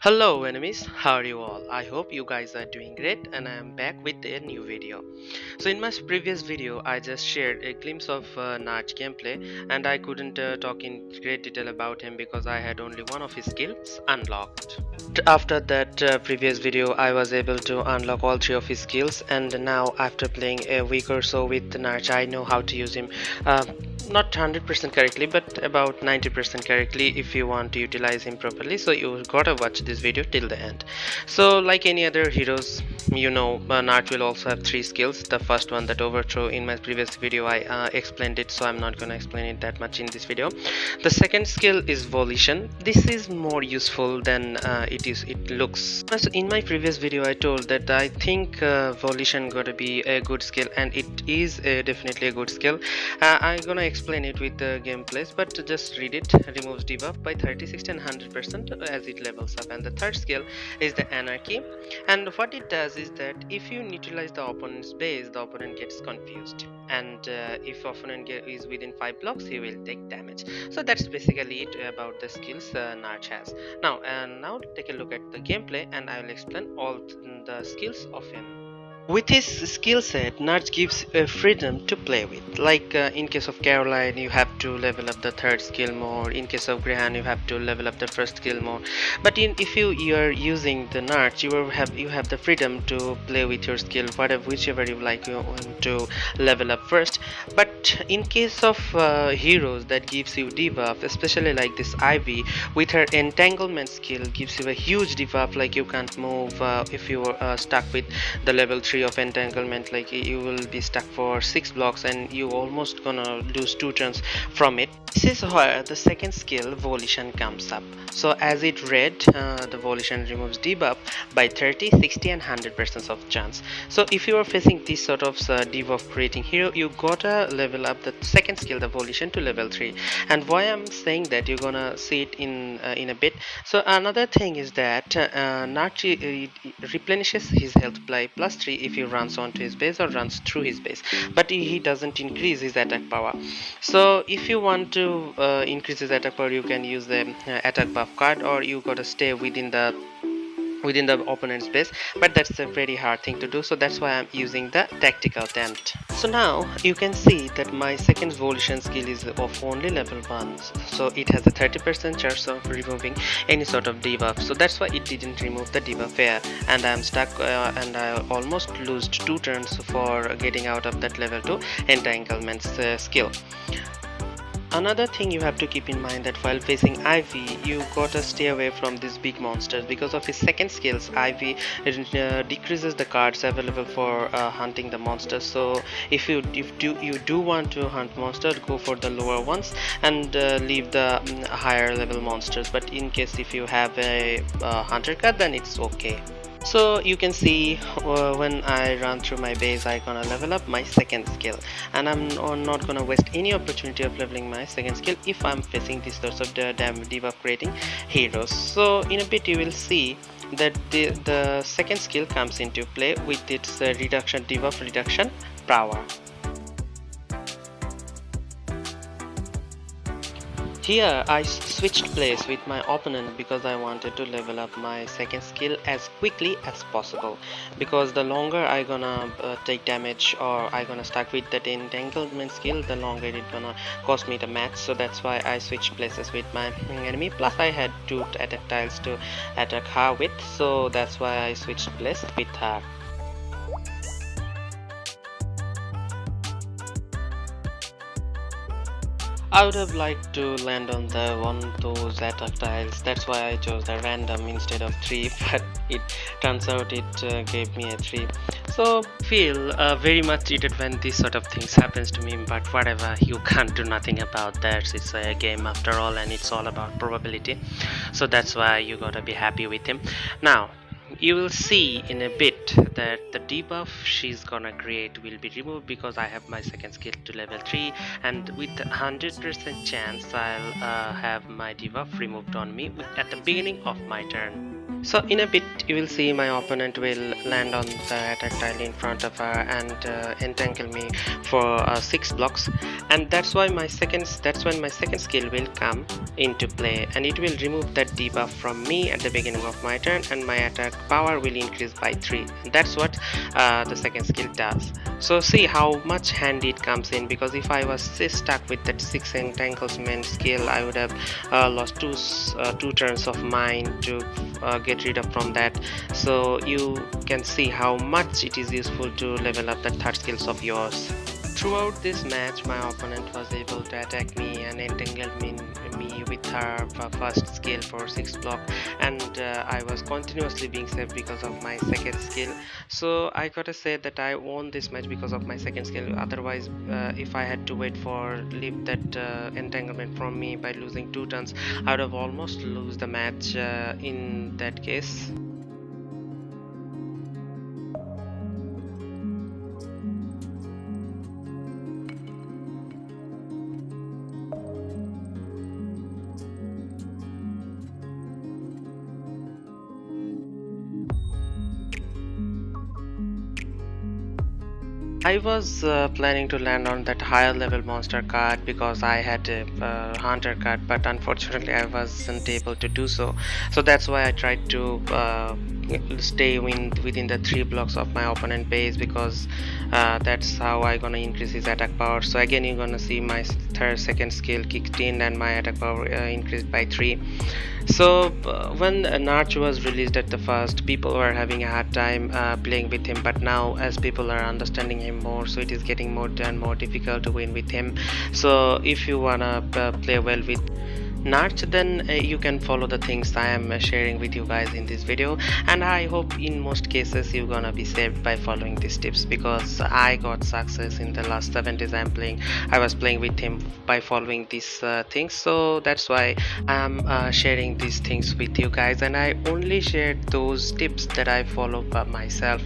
Hello enemies, how are you all? I hope you guys are doing great and I am back with a new video. So in my previous video I just shared a glimpse of Narch gameplay and I couldn't talk in great detail about him because I had only one of his skills unlocked. After that previous video I was able to unlock all three of his skills, and now after playing a week or so with Narch I know how to use him. Not 100% correctly but about 90% correctly if you want to utilize him properly, so you gotta watch this video till the end. So like any other heroes, Narch will also have three skills. The first one, that overthrow, in my previous video I explained it, so I'm not gonna explain it that much in this video. The second skill is volition. This is more useful than it looks. So in my previous video I told that I think volition gotta be a good skill, and it is definitely a good skill. I'm gonna explain it with the gameplays, but just read it. Removes debuff by 30, 60 and 100% as it levels up. And the third skill is the anarchy, and what it does is that if you neutralize the opponent's base, the opponent gets confused, and if opponent is within 5 blocks he will take damage. So that's basically it about the skills Narch has. Now take a look at the gameplay and I will explain all the skills of him. With his skill set, Narch gives a freedom to play with. Like in case of Caroline, you have to level up the third skill more. In case of Grehan, you have to level up the first skill more. But if you are using the Narch, you have the freedom to play with your skill, whichever you like you want to level up first. But in case of heroes that gives you debuff, especially like this Ivy, with her entanglement skill gives you a huge debuff. Like you can't move if you are stuck with the level 3 of entanglement, like you will be stuck for 6 blocks and you almost gonna lose 2 turns from it. This is where the second skill, volition, comes up. So as it read, the volition removes debuff by 30, 60 and 100% of chance. So if you are facing this sort of debuff creating hero, you gotta level up the second skill, the volition, to level 3. And why I'm saying that, you're gonna see it in a bit. So another thing is that Narch replenishes his health by +3 if he runs onto his base or runs through his base, but he doesn't increase his attack power. So if you want to increase his attack power, you can use the attack buff card, or you gotta stay within the opponent's base, but that's a very hard thing to do, so that's why I'm using the tactical tent. So now you can see that my second volition skill is of only level 1, so it has a 30% chance of removing any sort of debuff, so that's why it didn't remove the debuff here, and I'm stuck and I almost lose 2 turns for getting out of that level 2 entanglement skill. Another thing you have to keep in mind, that while facing Ivy, you gotta stay away from these big monsters. Because of his second skills, Ivy decreases the cards available for hunting the monsters. So if you do want to hunt monsters, go for the lower ones and leave the higher level monsters. But in case if you have a hunter card, then it's okay. So you can see when I run through my base, I gonna level up my second skill, and I'm not gonna waste any opportunity of leveling my second skill if I'm facing these sorts of debuff creating heroes. So in a bit you will see that the second skill comes into play with its debuff reduction power. Here I switched place with my opponent because I wanted to level up my second skill as quickly as possible, because the longer I gonna take damage or I gonna stuck with that entanglement skill, the longer it gonna cost me the match. So that's why I switched places with my enemy, plus I had 2 attack tiles to attack her with, so that's why I switched place with her. I would have liked to land on those attack tiles. That's why I chose the random instead of 3, but it turns out it gave me a 3. So feel very much cheated when this sort of things happens to me, but whatever, you can't do nothing about that. It's a game after all, and it's all about probability. So that's why you gotta be happy with him. Now you will see in a bit that the debuff she's gonna create will be removed because I have my second skill to level 3, and with 100% chance I'll have my debuff removed on me at the beginning of my turn. So in a bit you will see my opponent will land on the attack tile in front of her and entangle me for 6 blocks, and that's when my second skill will come into play, and it will remove that debuff from me at the beginning of my turn, and my attack power will increase by 3. That's what the second skill does. So see how much handy it comes in, because if I was stuck with that 6 entanglement skill, I would have lost two turns of mine to get rid of from that. So you can see how much it is useful to level up the third skills of yours. Throughout this match, my opponent was able to attack me and entangle me with her first skill for 6 block, and I was continuously being saved because of my second skill. So I gotta say that I won this match because of my second skill. Otherwise, if I had to wait for leave that entanglement from me by losing 2 turns, I would have almost lose the match in that case. I was planning to land on that higher level monster card because I had a hunter card, but unfortunately I wasn't able to do so. So that's why I tried to stay within the 3 blocks of my opponent base, because that's how I gonna increase his attack power. So again you're gonna see my second skill kicked in and my attack power increased by 3. So when Narch was released at the first, people were having a hard time playing with him, but now as people are understanding him more, so it is getting more and more difficult to win with him. So if you wanna play well with Narch, then you can follow the things I am sharing with you guys in this video, and I hope in most cases you're gonna be saved by following these tips, because I got success in the last 7 days I was playing with him by following these things. So that's why I'm sharing these things with you guys, and I only shared those tips that I follow by myself,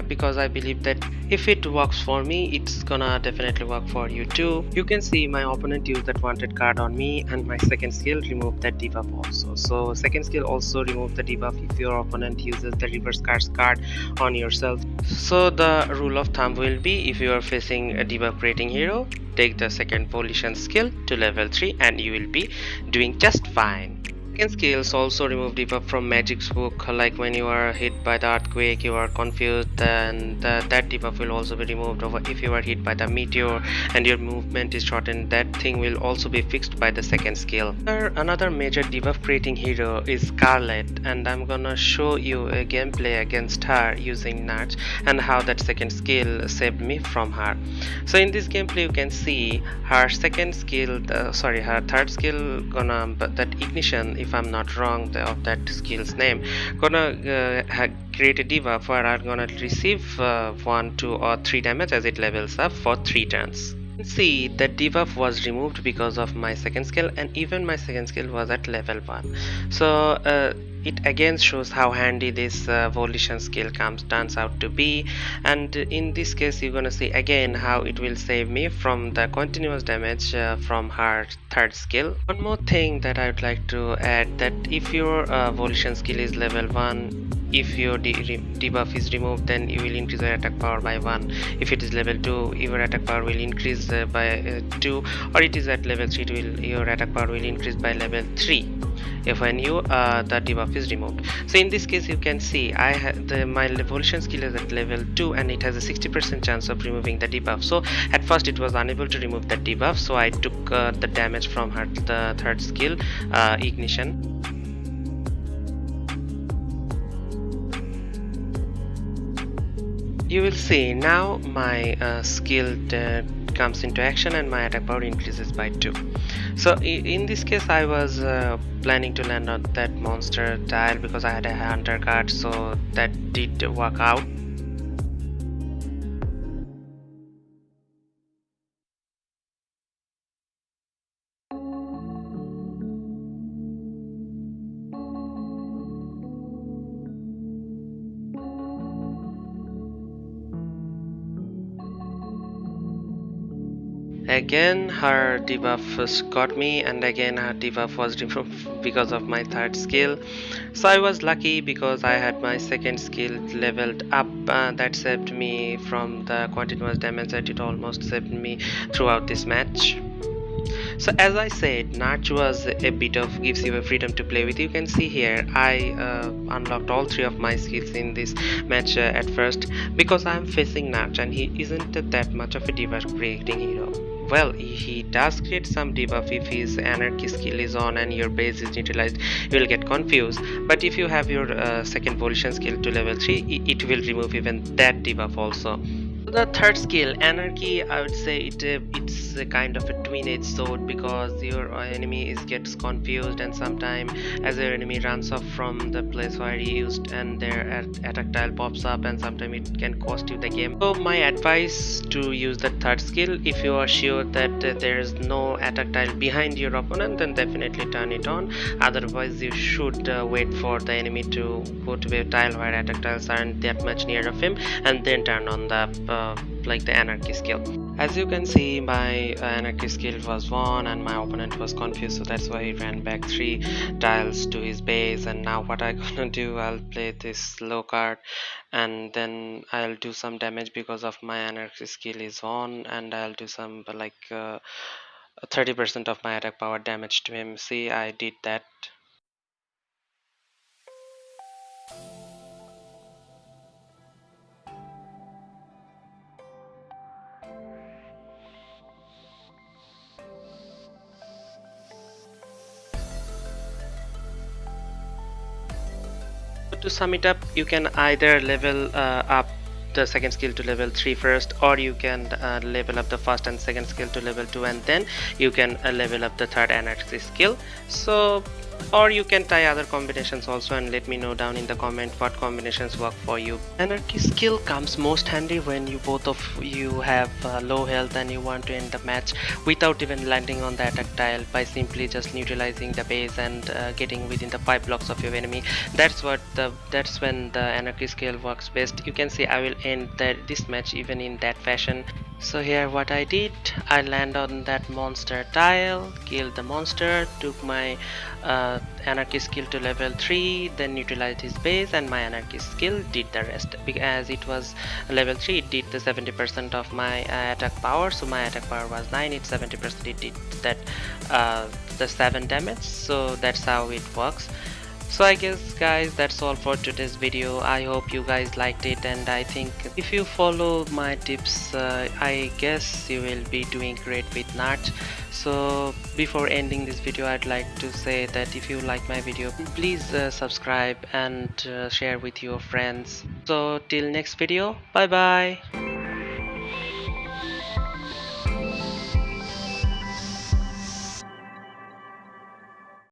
because I believe that if it works for me, it's gonna definitely work for you too. You can see my opponent used that wanted card on me, and my second skill removed that debuff also. So second skill also remove the debuff if your opponent uses the reverse cards card on yourself. So the rule of thumb will be, if you are facing a debuff creating hero, take the second volition skill to level 3 and you will be doing just fine. Second skills also remove debuff from Magic's book, like when you are hit by the earthquake, you are confused, then that debuff will also be removed. Over if you are hit by the meteor and your movement is shortened, that thing will also be fixed by the second skill. Another major debuff creating hero is Scarlet, and I'm gonna show you a gameplay against her using Narch and how that second skill saved me from her. So in this gameplay you can see her second skill, her third skill gonna, that ignition, if I'm not wrong of that skill's name, gonna create a debuff where I'm gonna receive 1, 2 or 3 damage as it levels up for 3 turns. See, the debuff was removed because of my second skill, and even my second skill was at level 1. So it again shows how handy this volition skill turns out to be, and in this case you're gonna see again how it will save me from the continuous damage from her third skill. One more thing that I would like to add, that if your volition skill is level 1, if your debuff is removed, then you will increase your attack power by 1. If it is level 2, your attack power will increase by 2, or it is at level 3, your attack power will increase by level 3 if when you the debuff is removed. So in this case you can see my evolution skill is at level 2 and it has a 60% chance of removing the debuff. So at first it was unable to remove the debuff, so I took the damage from her the third skill, ignition. You will see now my skill comes into action and my attack power increases by 2. So in this case I was planning to land on that monster tile because I had a hunter card, so that did work out. Again, her debuff got me, and again, her debuff was removed because of my third skill. So I was lucky because I had my second skill leveled up. That saved me from the continuous damage that it almost saved me throughout this match. So as I said, Narch was a bit of gives you a freedom to play with. You can see here I unlocked all three of my skills in this match at first because I'm facing Narch and he isn't that much of a debuff creating hero. Well, he does create some debuff if his anarchy skill is on and your base is neutralized. You will get confused, but if you have your second volition skill to level 3, it will remove even that debuff also. The third skill, Anarchy, I would say it's a kind of a twin-edged sword because your enemy gets confused, and sometimes as your enemy runs off from the place where he used and their attack tile pops up, and sometimes it can cost you the game. So my advice to use the third skill, if you are sure that there is no attack tile behind your opponent, then definitely turn it on. Otherwise you should wait for the enemy to go to a tile where attack tiles aren't that much near of him, and then turn on the like the anarchy skill. As you can see, my anarchy skill was 1 and my opponent was confused, so that's why he ran back 3 tiles to his base. And now what I'm gonna do, I'll play this low card and then I'll do some damage because of my anarchy skill is on, and I'll do some 30% of my attack power damage to him. See, I did that. To sum it up, you can either level up the second skill to level 3 first, or you can level up the first and second skill to level 2, and then you can level up the third anarchy skill. So, or you can try other combinations also, and let me know down in the comment what combinations work for you. Anarchy skill comes most handy when you both of you have low health and you want to end the match without even landing on the attack tile, by simply just neutralizing the base and getting within the 5 blocks of your enemy. That's when the anarchy skill works best. You can see I will end this match even in that fashion. So here what I did, I land on that monster tile, killed the monster, took my anarchy skill to level 3, then neutralized his base, and my anarchy skill did the rest. Because it was level 3, it did the 70% of my attack power, so my attack power was 9, it 70%, it did that the 7 damage. So that's how it works. So I guess guys, that's all for today's video. I hope you guys liked it, and I think if you follow my tips, I guess you will be doing great with Narch. So before ending this video, I'd like to say that if you like my video, please subscribe and share with your friends. So till next video, bye bye.